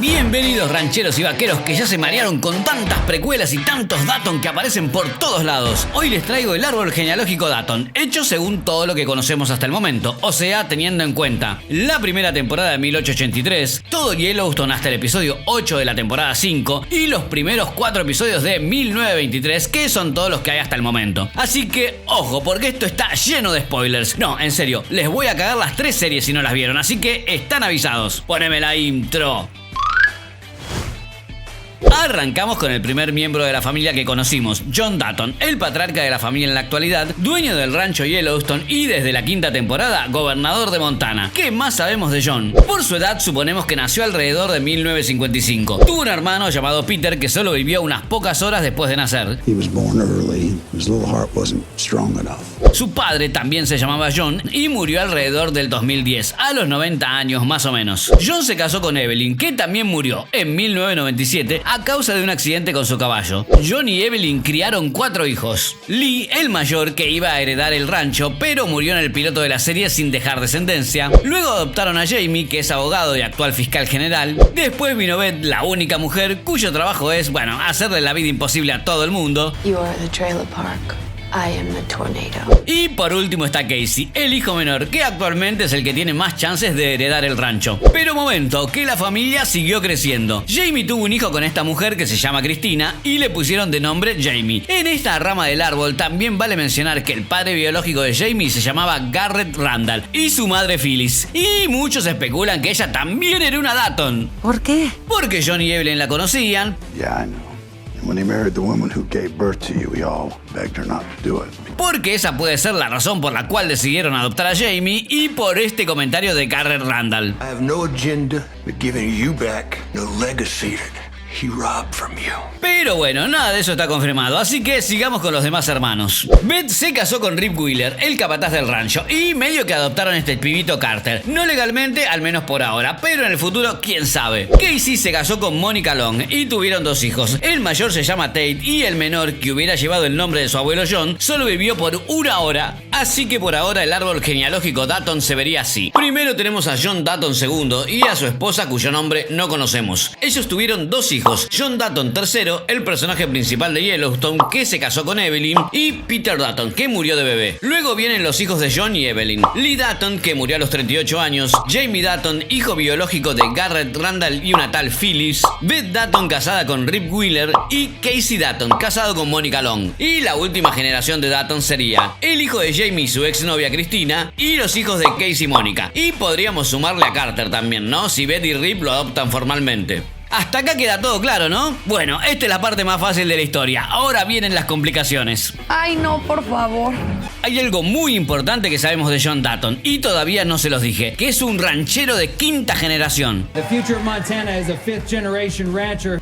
Bienvenidos rancheros y vaqueros que ya se marearon con tantas precuelas y tantos Datton que aparecen por todos lados. Hoy les traigo el árbol genealógico Datton, hecho según todo lo que conocemos hasta el momento, o sea, teniendo en cuenta la primera temporada de 1883, todo Yellowstone hasta el episodio 8 de la temporada 5 y los primeros 4 episodios de 1923, que son todos los que hay hasta el momento. Así que, ojo, porque esto está lleno de spoilers. No, en serio, les voy a cagar las 3 series si no las vieron, así que están avisados. Poneme la intro. Arrancamos con el primer miembro de la familia que conocimos, John Datton, el patriarca de la familia en la actualidad, dueño del rancho Yellowstone y desde la quinta temporada, gobernador de Montana. ¿Qué más sabemos de John? Por su edad suponemos que nació alrededor de 1955. Tuvo un hermano llamado Peter que solo vivió unas pocas horas después de nacer. Su padre también se llamaba John y murió alrededor del 2010, a los 90 años más o menos. John se casó con Evelyn, que también murió en 1997 a causa de un accidente con su caballo. John y Evelyn criaron 4 hijos. Lee, el mayor, que iba a heredar el rancho, pero murió en el piloto de la serie sin dejar descendencia. Luego adoptaron a Jamie, que es abogado y actual fiscal general. Después vino Beth, la única mujer, cuyo trabajo es, hacerle la vida imposible a todo el mundo. You are the trailer park. I am the tornado. Y por último está Casey, el hijo menor, que actualmente es el que tiene más chances de heredar el rancho. Pero momento, que la familia siguió creciendo. Jamie tuvo un hijo con esta mujer que se llama Cristina y le pusieron de nombre Jamie. En esta rama del árbol también vale mencionar que el padre biológico de Jamie se llamaba Garrett Randall y su madre Phyllis. Y muchos especulan que ella también era una Datton. ¿Por qué? Porque John y Evelyn la conocían. Yeah, I know. When he married the woman who gave birth to you, we all begged her not to do it. Porque esa puede ser la razón por la cual decidieron adoptar a Jamie y por este comentario de Garrett Randall. I have no agenda with giving you back the legacy that he robbed from you. Pero bueno, nada de eso está confirmado, así que sigamos con los demás hermanos. Beth se casó con Rip Wheeler, el capataz del rancho, y medio que adoptaron este pibito Carter. No legalmente, al menos por ahora, pero en el futuro, quién sabe. Casey se casó con Monica Long y tuvieron 2 hijos. El mayor se llama Tate y el menor, que hubiera llevado el nombre de su abuelo John, solo vivió por 1 hora. Así que por ahora el árbol genealógico Datton se vería así. Primero tenemos a John Datton II y a su esposa, cuyo nombre no conocemos. Ellos tuvieron 2 hijos, John Datton III, el personaje principal de Yellowstone, que se casó con Evelyn, y Peter Datton, que murió de bebé. Luego vienen los hijos de John y Evelyn. Lee Datton, que murió a los 38 años. Jamie Datton, hijo biológico de Garrett Randall y una tal Phyllis. Beth Datton, casada con Rip Wheeler. Y Casey Datton, casado con Monica Long. Y la última generación de Datton sería el hijo de Jamie y su exnovia Cristina, y los hijos de Casey y Monica. Y podríamos sumarle a Carter también, ¿no? Si Beth y Rip lo adoptan formalmente. Hasta acá queda todo claro, ¿no? Bueno, esta es la parte más fácil de la historia. Ahora vienen las complicaciones. Ay, no, por favor. Hay algo muy importante que sabemos de John Datton, y todavía no se los dije, que es un ranchero de 5ª generación. The future of Montana is a 5th generation rancher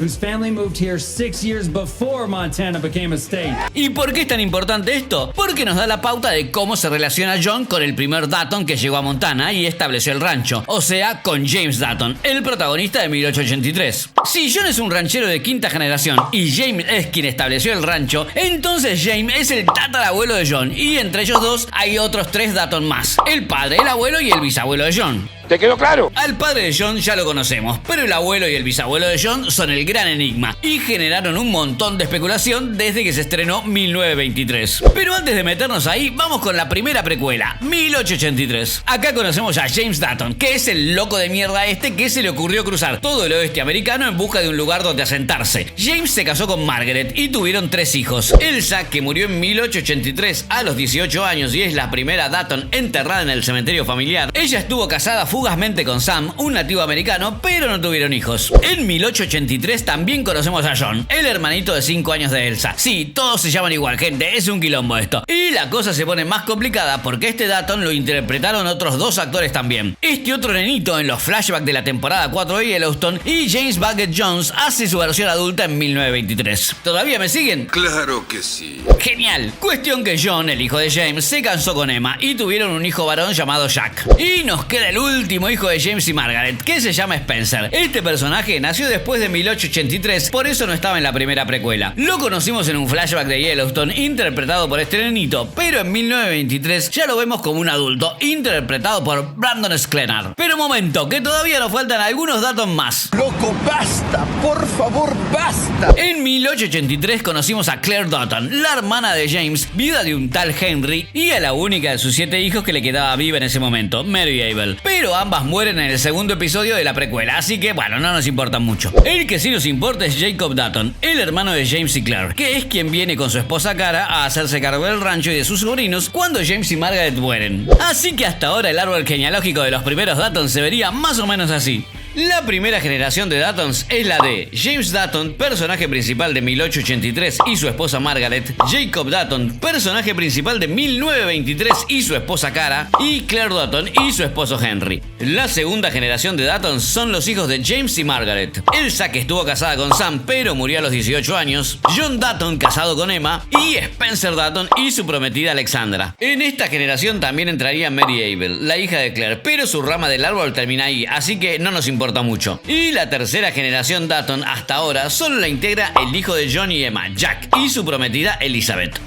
whose family moved here 6 years before Montana became a state. ¿Y por qué es tan importante esto? Porque nos da la pauta de cómo se relaciona John con el primer Datton que llegó a Montana y estableció el rancho, o sea, con James Datton, el protagonista de 1883. Si John es un ranchero de 5ª generación y James es quien estableció el rancho, entonces James es el tatarabuelo de John, y entre ellos dos hay otros 3 Datton más: el padre, el abuelo y el bisabuelo de John. ¿Te quedó claro? Al padre de John ya lo conocemos, pero el abuelo y el bisabuelo de John son el gran enigma y generaron un montón de especulación desde que se estrenó 1923. Pero antes de meternos ahí, vamos con la primera precuela, 1883. Acá conocemos a James Datton, que es el loco de mierda que se le ocurrió cruzar todo el oeste americano en busca de un lugar donde asentarse. James se casó con Margaret y tuvieron 3 hijos. Elsa, que murió en 1883 a los 18 años y es la primera Datton enterrada en el cementerio familiar. Ella estuvo casada fugazmente con Sam, un nativo americano, pero no tuvieron hijos. En 1883 también conocemos a John, el hermanito de 5 años de Elsa. Sí, todos se llaman igual, gente, es un quilombo esto. Y la cosa se pone más complicada porque este Datton lo interpretaron otros 2 actores también. Este otro nenito en los flashbacks de la temporada 4 de Yellowstone, y James Bucket Jones hace su versión adulta en 1923. ¿Todavía me siguen? Claro que sí. Genial. Cuestión que John, el hijo de James, se casó con Emma y tuvieron un hijo varón llamado Jack. Y nos queda el último último hijo de James y Margaret, que se llama Spencer. Este personaje nació después de 1883, por eso no estaba en la primera precuela. Lo conocimos en un flashback de Yellowstone, interpretado por este nenito, pero en 1923 ya lo vemos como un adulto, interpretado por Brandon Sklenar. Pero momento, que todavía nos faltan algunos datos más. Loco, basta, por favor, basta. En 1883 conocimos a Claire Dutton, la hermana de James, viuda de un tal Henry, y a la única de sus 7 hijos que le quedaba viva en ese momento, Mary Abel. Pero ambas mueren en el segundo episodio de la precuela, así que bueno, no nos importa mucho. El que sí nos importa es Jacob Dutton, el hermano de James y Claire, que es quien viene con su esposa Cara a hacerse cargo del rancho y de sus sobrinos cuando James y Margaret mueren. Así que hasta ahora el árbol genealógico de los primeros Dutton se vería más o menos así. La primera generación de Duttons es la de James Dutton, personaje principal de 1883 y su esposa Margaret, Jacob Dutton, personaje principal de 1923 y su esposa Cara, y Claire Dutton y su esposo Henry. La segunda generación de Duttons son los hijos de James y Margaret: Elsa, que estuvo casada con Sam pero murió a los 18 años, John Dutton, casado con Emma, y Spencer Dutton y su prometida Alexandra. En esta generación también entraría Mary Abel, la hija de Claire, pero su rama del árbol termina ahí, así que no nos importa mucho. Y la tercera generación Dutton hasta ahora solo la integra el hijo de John y Emma, Jack, y su prometida Elizabeth.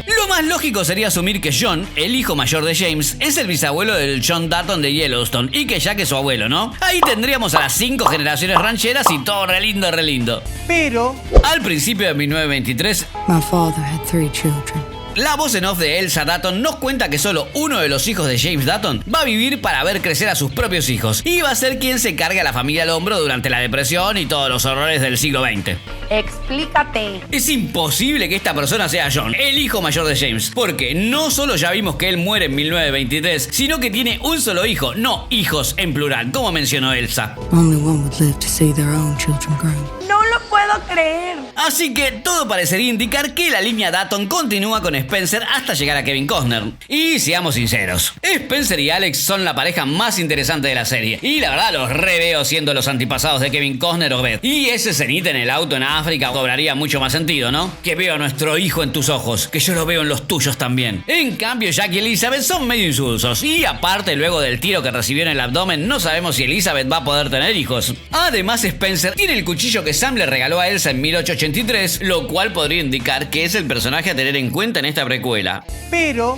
Lo más lógico sería asumir que John, el hijo mayor de James, es el bisabuelo del John Dutton de Yellowstone y que Jack es su abuelo, ¿no? Ahí tendríamos a las 5 generaciones rancheras y todo re lindo. Pero al principio de 1923, My father had 3 children. la voz en off de Elsa Dutton nos cuenta que solo uno de los hijos de James Dutton va a vivir para ver crecer a sus propios hijos y va a ser quien se cargue a la familia al hombro durante la depresión y todos los horrores del siglo XX. explícate. Es imposible que esta persona sea John, el hijo mayor de James, porque no solo ya vimos que él muere en 1923, sino que tiene un solo hijo, no hijos en plural, como mencionó Elsa. Only one would live to see their own children grow. No lo puedo creer. Así que todo parecería indicar que la línea Dutton continúa con Spencer hasta llegar a Kevin Costner. Y seamos sinceros, Spencer y Alex son la pareja más interesante de la serie, y la verdad los reveo siendo los antepasados de Kevin Costner o Beth. Y ese cenita en el auto en África cobraría mucho más sentido, ¿no? Que veo a nuestro hijo en tus ojos, que yo lo veo en los tuyos también. En cambio, Jack y Elizabeth son medio insulsos, y aparte luego del tiro que recibió en el abdomen, no sabemos si Elizabeth va a poder tener hijos. Además, Spencer tiene el cuchillo que Sam le regaló a Elsa en 1883, lo cual podría indicar que es el personaje a tener en cuenta en esta precuela. Pero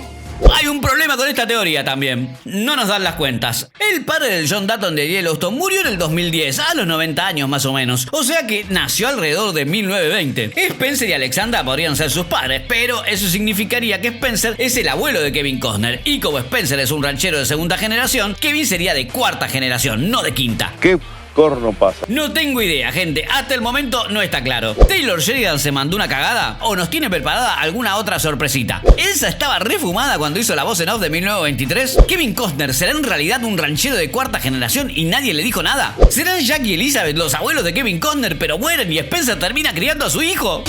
Hay un problema con esta teoría también. No nos dan las cuentas. El padre del John Dutton de Yellowstone murió en el 2010, a los 90 años más o menos. O sea que nació alrededor de 1920. Spencer y Alexandra podrían ser sus padres, pero eso significaría que Spencer es el abuelo de Kevin Costner. Y como Spencer es un ranchero de segunda generación, Kevin sería de cuarta generación, no de quinta. ¿Qué corno pasa? No tengo idea, gente. Hasta el momento no está claro. ¿Taylor Sheridan se mandó una cagada? ¿O nos tiene preparada alguna otra sorpresita? ¿Elsa estaba refumada cuando hizo la voz en off de 1923? ¿Kevin Costner será en realidad un ranchero de cuarta generación y nadie le dijo nada? ¿Serán Jack y Elizabeth los abuelos de Kevin Costner pero mueren y Spencer termina criando a su hijo?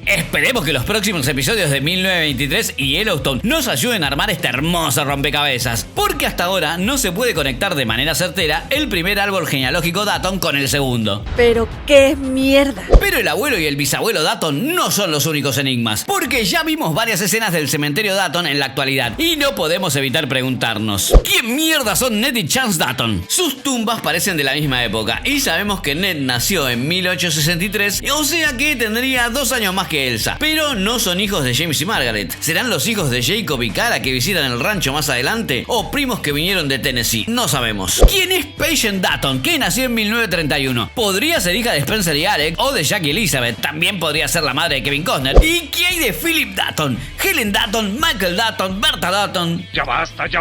Esperemos que los próximos episodios de 1923 y Yellowstone nos ayuden a armar este hermoso rompecabezas, porque hasta ahora no se puede conectar de manera certera el primer árbol genealógico Dutton con el segundo. Pero qué mierda. Pero el abuelo y el bisabuelo Dutton no son los únicos enigmas, porque ya vimos varias escenas del cementerio Dutton en la actualidad y no podemos evitar preguntarnos: ¿quién mierda son Ned y Chance Dutton? Sus tumbas parecen de la misma época y sabemos que Ned nació en 1863, o sea que tendría 2 años más que Elsa, pero no son hijos de James y Margaret. ¿Serán los hijos de Jacob y Cara que visitan el rancho más adelante? ¿O primos que vinieron de Tennessee? No sabemos. ¿Quién es Patience Dutton, que nació en 1931? Podría ser hija de Spencer y Alex o de Jack y Elizabeth. También podría ser la madre de Kevin Costner. ¿Y qué hay de Philip Dutton, Helen Dutton, Michael Dutton, Bertha Dutton? ¡Ya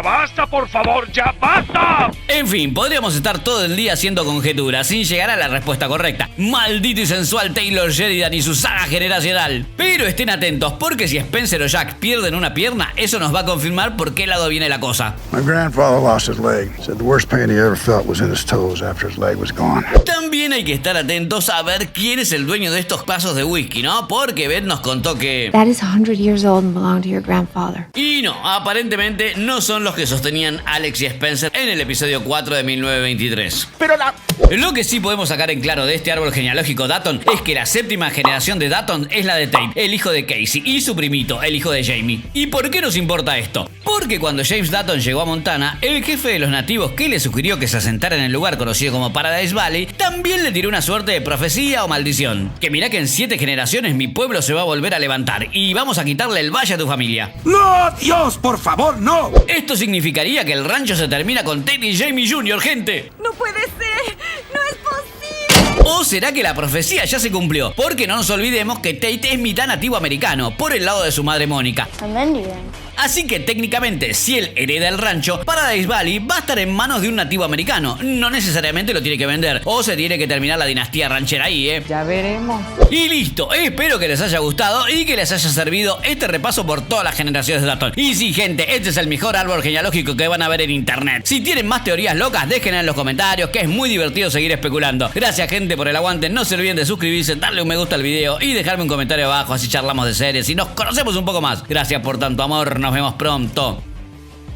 basta, por favor, ya basta! En fin, podríamos estar todo el día haciendo conjeturas sin llegar a la respuesta correcta. Maldito y sensual Taylor Sheridan y su saga generacional. Pero estén atentos, porque si Spencer o Jack pierden una pierna, eso nos va a confirmar por qué lado viene la cosa. My grandfather lost his leg. Said the worst pain he ever felt was in his toes after his leg was gone. También hay que estar atentos a ver quién es el dueño de estos vasos de whisky, ¿no? Porque Beth nos contó que... That is 100 years old and belonged to your grandfather. Y no, aparentemente no son los que sostenían Alex y Spencer en el episodio 4 de 1923. Pero Lo que sí podemos sacar en claro de este árbol genealógico Dutton es que la séptima generación de Dutton es la la de Tate, el hijo de Casey, y su primito, el hijo de Jamie. ¿Y por qué nos importa esto? Porque cuando James Dutton llegó a Montana, el jefe de los nativos que le sugirió que se asentara en el lugar conocido como Paradise Valley, también le tiró una suerte de profecía o maldición. Que mirá que en 7 generaciones mi pueblo se va a volver a levantar y vamos a quitarle el valle a tu familia. ¡No, Dios, por favor, no! Esto significaría que el rancho se termina con Tate y Jamie Jr., gente. No puede ser, no es posible. ¿O será que la profecía ya se cumplió? Porque no nos olvidemos que Tate es mitad nativo americano, por el lado de su madre Mónica. Así que técnicamente, si él hereda el rancho, Paradise Valley va a estar en manos de un nativo americano. No necesariamente lo tiene que vender, o se tiene que terminar la dinastía ranchera ahí, Ya veremos. Y listo, espero que les haya gustado y que les haya servido este repaso por todas las generaciones de Dutton. Y sí, gente, este es el mejor árbol genealógico que van a ver en internet. Si tienen más teorías locas, déjenlas en los comentarios, que es muy divertido seguir especulando. Gracias, gente, por el aguante. No se olviden de suscribirse, darle un me gusta al video y dejarme un comentario abajo, así charlamos de series y nos conocemos un poco más. Gracias por tanto amor. Nos vemos pronto.